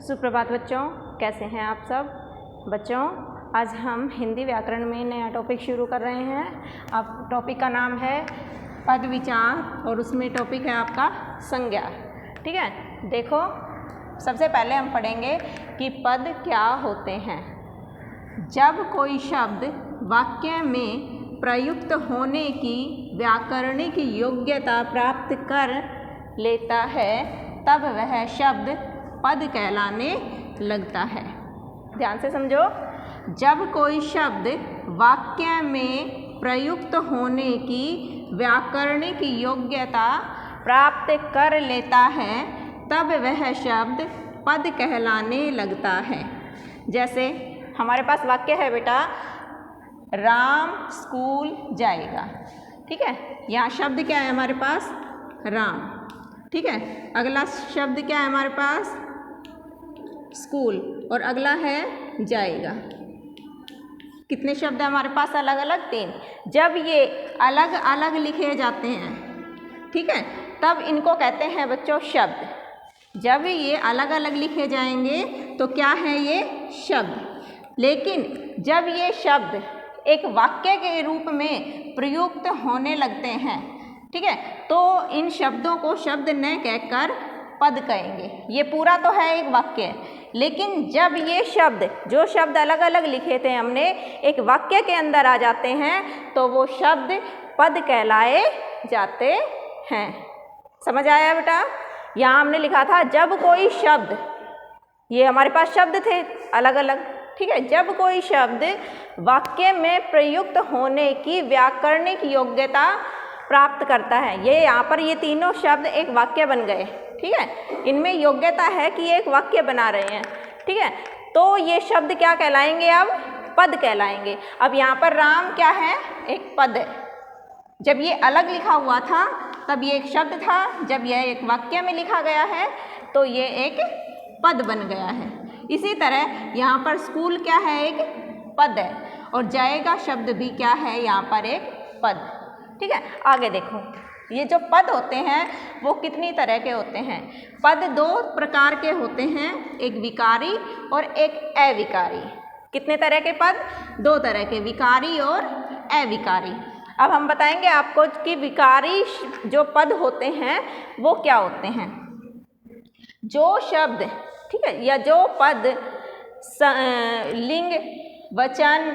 सुप्रभात बच्चों, कैसे हैं आप सब बच्चों। आज हम हिंदी व्याकरण में नया टॉपिक शुरू कर रहे हैं। आप टॉपिक का नाम है पद विचार और उसमें टॉपिक है आपका संज्ञा। ठीक है, देखो सबसे पहले हम पढ़ेंगे कि पद क्या होते हैं। जब कोई शब्द वाक्य में प्रयुक्त होने की व्याकरणिक योग्यता प्राप्त कर लेता है तब वह शब्द पद कहलाने लगता है। ध्यान से समझो, जब कोई शब्द वाक्य में प्रयुक्त होने की व्याकरणिक योग्यता प्राप्त कर लेता है तब वह शब्द पद कहलाने लगता है। जैसे हमारे पास वाक्य है बेटा, राम स्कूल जाएगा। ठीक है, यहाँ शब्द क्या है हमारे पास? राम। ठीक है, अगला शब्द क्या है हमारे पास? स्कूल। और अगला है जाएगा। कितने शब्द है हमारे पास? अलग अलग 3। जब ये अलग अलग लिखे जाते हैं, ठीक है, तब इनको कहते हैं बच्चों शब्द। जब ये अलग अलग लिखे जाएंगे तो क्या है ये? शब्द। लेकिन जब ये शब्द एक वाक्य के रूप में प्रयुक्त होने लगते हैं, ठीक है, तो इन शब्दों को शब्द न कहकर पद कहेंगे। ये पूरा तो है एक वाक्य, लेकिन जब ये शब्द, जो शब्द अलग अलग लिखे थे हमने, एक वाक्य के अंदर आ जाते हैं तो वो शब्द पद कहलाए जाते हैं। समझ आया बेटा? यहाँ हमने लिखा था जब कोई शब्द, ये हमारे पास शब्द थे अलग अलग, ठीक है, जब कोई शब्द वाक्य में प्रयुक्त होने की व्याकरणिक योग्यता प्राप्त करता है, ये यहाँ पर ये तीनों शब्द एक वाक्य बन गए। ठीक है, इनमें योग्यता है कि ये एक वाक्य बना रहे हैं। ठीक है, तो ये शब्द क्या कहलाएंगे? अब पद कहलाएंगे। अब यहाँ पर राम क्या है? एक पद है। जब ये अलग लिखा हुआ था तब ये एक शब्द था, जब यह एक वाक्य में लिखा गया है तो ये एक पद बन गया है। इसी तरह यहाँ पर स्कूल क्या है? एक पद है। और जाएगा शब्द भी क्या है? यहाँ पर एक पद। ठीक है, आगे देखो, ये जो पद होते हैं वो कितनी तरह के होते हैं? पद 2 प्रकार के होते हैं, एक विकारी और एक अविकारी। कितने तरह के पद? 2 तरह के, विकारी और अविकारी। अब हम बताएंगे आपको कि विकारी जो पद होते हैं वो क्या होते हैं। जो शब्द, ठीक है, या जो पद लिंग, वचन,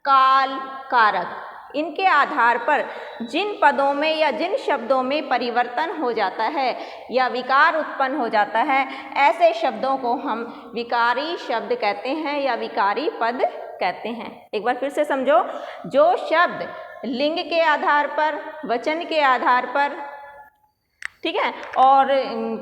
काल, कारक, इनके आधार पर जिन पदों में या जिन शब्दों में परिवर्तन हो जाता है या विकार उत्पन्न हो जाता है, ऐसे शब्दों को हम विकारी शब्द कहते हैं या विकारी पद कहते हैं। एक बार फिर से समझो, जो शब्द लिंग के आधार पर, वचन के आधार पर, ठीक है, और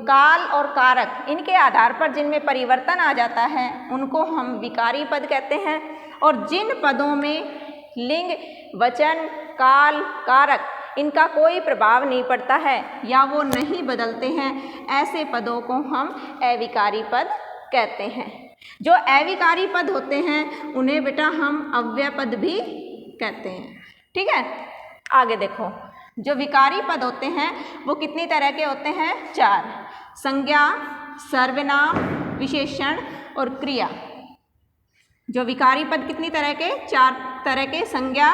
काल और कारक, इनके आधार पर जिनमें परिवर्तन आ जाता है उनको हम विकारी पद कहते हैं। और जिन पदों में लिंग, वचन, काल, कारक, इनका कोई प्रभाव नहीं पड़ता है या वो नहीं बदलते हैं, ऐसे पदों को हम अविकारी पद कहते हैं। जो अविकारी पद होते हैं उन्हें बेटा हम अव्यय पद भी कहते हैं। ठीक है, आगे देखो, जो विकारी पद होते हैं वो कितनी तरह के होते हैं? 4। संज्ञा, सर्वनाम, विशेषण और क्रिया। जो विकारी पद कितनी तरह के? 4 तरह के, संज्ञा,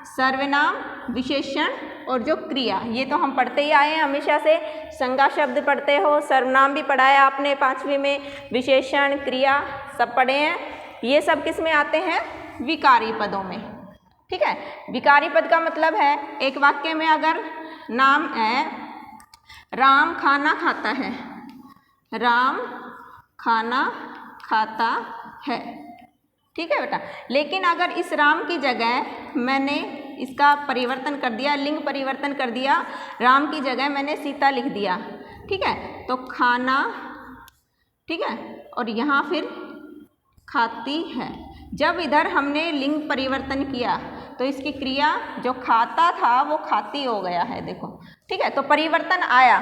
सर्वनाम, विशेषण और जो क्रिया। ये तो हम पढ़ते ही आए हैं हमेशा से। संज्ञा शब्द पढ़ते हो, सर्वनाम भी पढ़ा है आपने 5वीं में, विशेषण, क्रिया सब पढ़े हैं। ये सब किस में आते हैं? विकारी पदों में। ठीक है, विकारी पद का मतलब है एक वाक्य में अगर नाम है राम खाना खाता है, राम खाना खाता है, ठीक है बेटा, लेकिन अगर इस राम की जगह मैंने इसका परिवर्तन कर दिया, लिंग परिवर्तन कर दिया, राम की जगह मैंने सीता लिख दिया, ठीक है, तो खाना, ठीक है, और यहाँ फिर खाती है। जब इधर हमने लिंग परिवर्तन किया तो इसकी क्रिया जो खाता था वो खाती हो गया है, देखो। ठीक है, तो परिवर्तन आया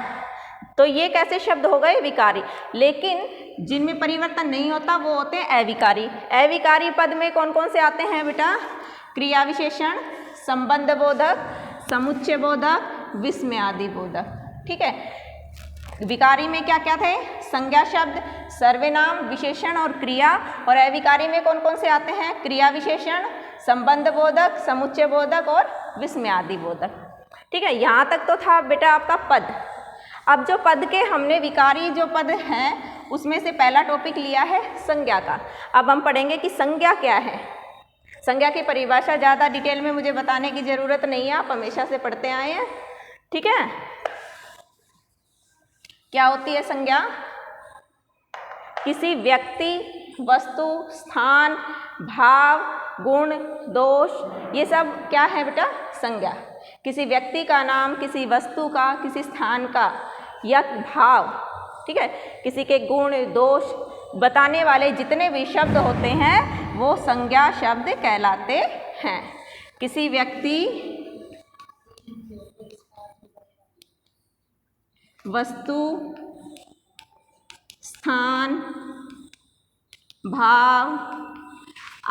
तो ये कैसे शब्द हो गए? विकारी। लेकिन जिनमें परिवर्तन नहीं होता वो होते हैं अविकारी। अविकारी पद में कौन कौन से आते हैं बेटा? क्रिया विशेषण, संबंध बोधक, समुच्चय बोधक, विस्मय आदि बोधक। ठीक है, विकारी में क्या क्या थे? संज्ञा शब्द, सर्वनाम, विशेषण और क्रिया। और अविकारी में कौन कौन से आते हैं? क्रिया विशेषण, संबंध बोधक, समुच्चय बोधक और विस्मयादि बोधक। ठीक है, यहाँ तक तो था बेटा आपका पद। अब जो पद के हमने विकारी जो पद हैं उसमें से पहला टॉपिक लिया है संज्ञा का। अब हम पढ़ेंगे कि संज्ञा क्या है। संज्ञा की परिभाषा ज़्यादा डिटेल में मुझे बताने की ज़रूरत नहीं है, आप हमेशा से पढ़ते आए हैं। ठीक है, क्या होती है संज्ञा? किसी व्यक्ति, वस्तु, स्थान, भाव, गुण, दोष, ये सब क्या है बेटा? संज्ञा। किसी व्यक्ति का नाम, किसी वस्तु का, किसी स्थान का या भाव, ठीक है, किसी के गुण, दोष बताने वाले जितने भी शब्द होते हैं वो संज्ञा शब्द कहलाते हैं। किसी व्यक्ति, वस्तु, स्थान, भाव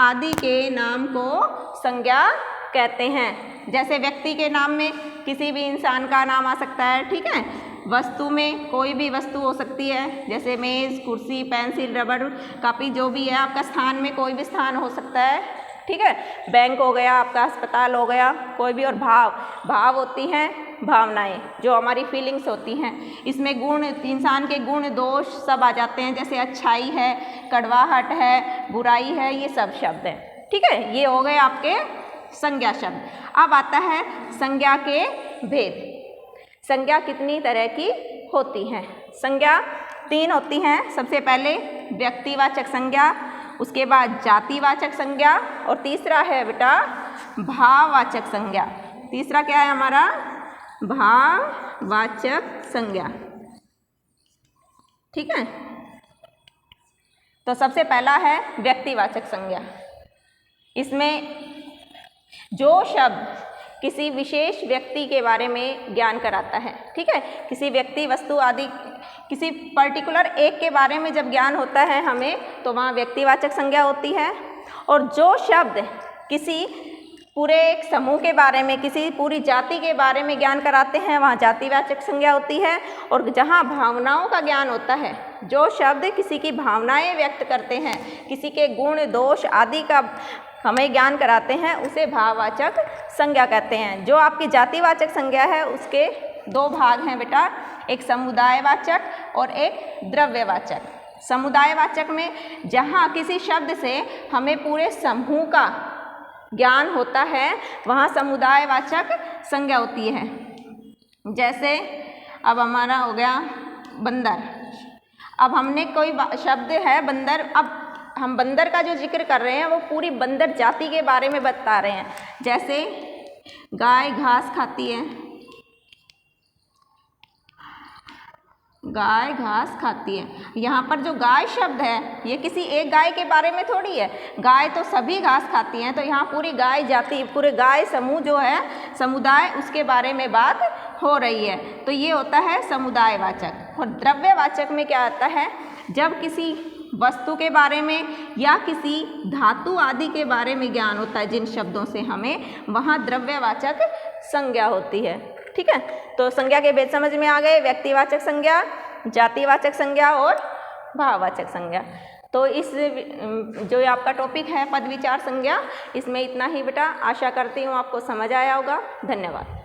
आदि के नाम को संज्ञा कहते हैं। जैसे व्यक्ति के नाम में किसी भी इंसान का नाम आ सकता है, ठीक है। वस्तु में कोई भी वस्तु हो सकती है, जैसे मेज़, कुर्सी, पेंसिल, रबड़, कापी, जो भी है। आपका स्थान में कोई भी स्थान हो सकता है, ठीक है। बैंक हो गया, आपका अस्पताल हो गया, कोई भी। और भाव होती हैं भावनाएं, जो हमारी फीलिंग्स होती हैं। इसमें गुण, इंसान के गुण, दोष सब आ जाते हैं, जैसे अच्छाई है, कड़वाहट है, बुराई है, ये सब शब्द हैं, ठीक है। ये हो गए आपके संज्ञा शब्द। अब आता है संज्ञा के भेद। संज्ञा कितनी तरह की होती हैं? संज्ञा 3 होती हैं। सबसे पहले व्यक्तिवाचक संज्ञा, उसके बाद जातिवाचक संज्ञा और तीसरा है बेटा भाववाचक संज्ञा। तीसरा क्या है हमारा? भाववाचक संज्ञा, ठीक है। तो सबसे पहला है व्यक्तिवाचक संज्ञा। इसमें जो शब्द किसी विशेष व्यक्ति के बारे में ज्ञान कराता है, ठीक है। किसी व्यक्ति, वस्तु आदि, किसी पर्टिकुलर एक के बारे में जब ज्ञान होता है हमें, तो वहाँ व्यक्तिवाचक संज्ञा होती है। और जो शब्द किसी पूरे एक समूह के बारे में, किसी पूरी जाति के बारे में ज्ञान कराते हैं, वहाँ जातिवाचक संज्ञा होती है। और जहाँ भावनाओं का ज्ञान होता है, जो शब्द किसी की भावनाएं व्यक्त करते हैं, किसी के गुण, दोष आदि का हमें ज्ञान कराते हैं, उसे भाववाचक संज्ञा कहते हैं। जो आपकी जातिवाचक संज्ञा है उसके 2 भाग हैं बेटा, एक समुदायवाचक और एक द्रव्यवाचक। समुदायवाचक में जहाँ किसी शब्द से हमें पूरे समूह का ज्ञान होता है, वहाँ समुदायवाचक संज्ञा होती है। जैसे अब हमारा हो गया बंदर। अब हमने कोई शब्द है बंदर, अब हम बंदर का जो जिक्र कर रहे हैं वो पूरी बंदर जाति के बारे में बता रहे हैं। जैसे गाय घास खाती है, गाय घास खाती है। यहाँ पर जो गाय शब्द है ये किसी एक गाय के बारे में थोड़ी है, गाय तो सभी घास खाती हैं। तो यहाँ पूरी गाय जाति, पूरे गाय समूह जो है, समुदाय, उसके बारे में बात हो रही है। तो ये होता है समुदायवाचक। और द्रव्यवाचक में क्या आता है? जब किसी वस्तु के बारे में या किसी धातु आदि के बारे में ज्ञान होता है जिन शब्दों से हमें, वहाँ द्रव्यवाचक संज्ञा होती है, ठीक है। तो संज्ञा के भेद समझ में आ गए, व्यक्तिवाचक संज्ञा, जातिवाचक संज्ञा और भाववाचक संज्ञा। तो इस जो आपका टॉपिक है पद विचार संज्ञा, इसमें इतना ही बेटा। आशा करती हूँ आपको समझ आया होगा। धन्यवाद।